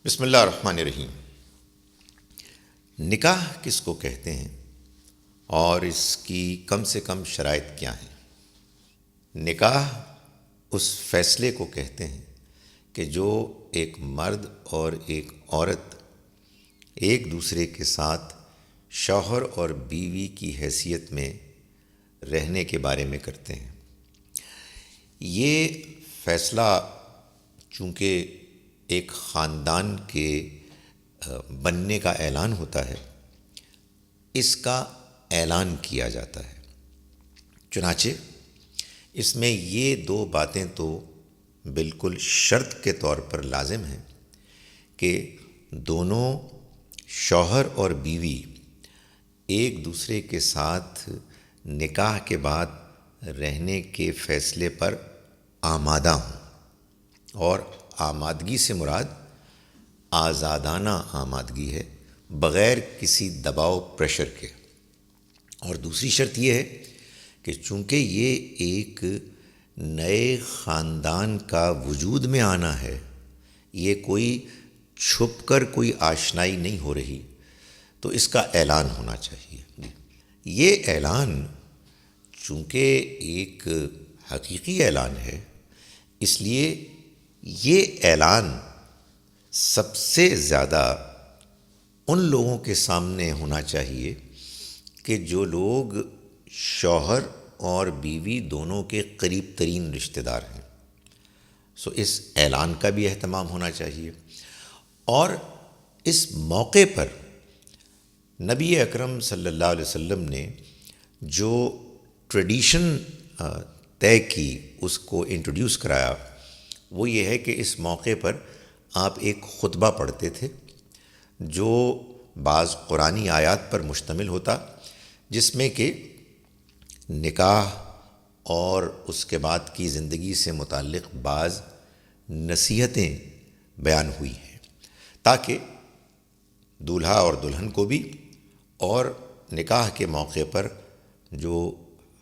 بسم اللہ الرحمن الرحیم۔ نکاح کس کو کہتے ہیں اور اس کی کم سے کم شرائط کیا ہیں؟ نکاح اس فیصلے کو کہتے ہیں کہ جو ایک مرد اور ایک عورت ایک دوسرے کے ساتھ شوہر اور بیوی کی حیثیت میں رہنے کے بارے میں کرتے ہیں۔ یہ فیصلہ چونکہ ایک خاندان کے بننے کا اعلان ہوتا ہے، اس کا اعلان کیا جاتا ہے۔ چنانچہ اس میں یہ دو باتیں تو بالکل شرط کے طور پر لازم ہیں کہ دونوں شوہر اور بیوی ایک دوسرے کے ساتھ نکاح کے بعد رہنے کے فیصلے پر آمادہ ہوں، اور آمادگی سے مراد آزادانہ آمادگی ہے، بغیر کسی دباؤ پریشر کے۔ اور دوسری شرط یہ ہے کہ چونکہ یہ ایک نئے خاندان کا وجود میں آنا ہے، یہ کوئی چھپ کر کوئی آشنائی نہیں ہو رہی، تو اس کا اعلان ہونا چاہیے۔ یہ اعلان چونکہ ایک حقیقی اعلان ہے، اس لیے یہ اعلان سب سے زیادہ ان لوگوں کے سامنے ہونا چاہیے کہ جو لوگ شوہر اور بیوی دونوں کے قریب ترین رشتہ دار ہیں۔ اس اعلان کا بھی اہتمام ہونا چاہیے، اور اس موقع پر نبی اکرم صلی اللہ علیہ وسلم نے جو ٹریڈیشن طے کی، اس کو انٹروڈیوس کرایا، وہ یہ ہے کہ اس موقع پر آپ ایک خطبہ پڑھتے تھے جو بعض قرآنی آیات پر مشتمل ہوتا، جس میں کہ نکاح اور اس کے بعد کی زندگی سے متعلق بعض نصیحتیں بیان ہوئی ہیں، تاکہ دولہا اور دلہن کو بھی اور نکاح کے موقع پر جو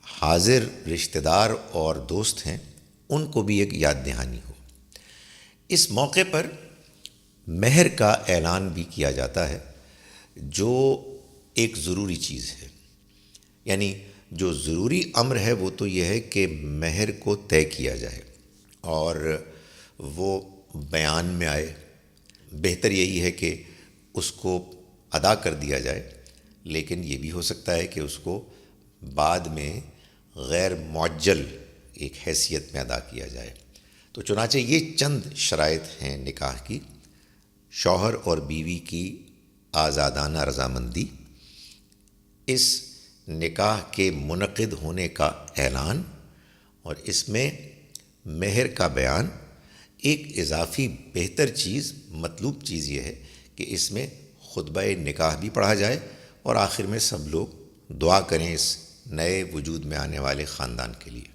حاضر رشتہ دار اور دوست ہیں ان کو بھی ایک یاد دہانی ہو۔ اس موقع پر مہر کا اعلان بھی کیا جاتا ہے، جو ایک ضروری چیز ہے۔ یعنی جو ضروری امر ہے وہ تو یہ ہے کہ مہر کو طے کیا جائے اور وہ بیان میں آئے۔ بہتر یہی ہے کہ اس کو ادا کر دیا جائے، لیکن یہ بھی ہو سکتا ہے کہ اس کو بعد میں غیر معجل ایک حیثیت میں ادا کیا جائے۔ تو چنانچہ یہ چند شرائط ہیں نکاح کی: شوہر اور بیوی کی آزادانہ رضامندی، اس نکاح کے منعقد ہونے کا اعلان، اور اس میں مہر کا بیان۔ ایک اضافی بہتر چیز، مطلوب چیز یہ ہے کہ اس میں خطبہ نکاح بھی پڑھا جائے، اور آخر میں سب لوگ دعا کریں اس نئے وجود میں آنے والے خاندان کے لیے۔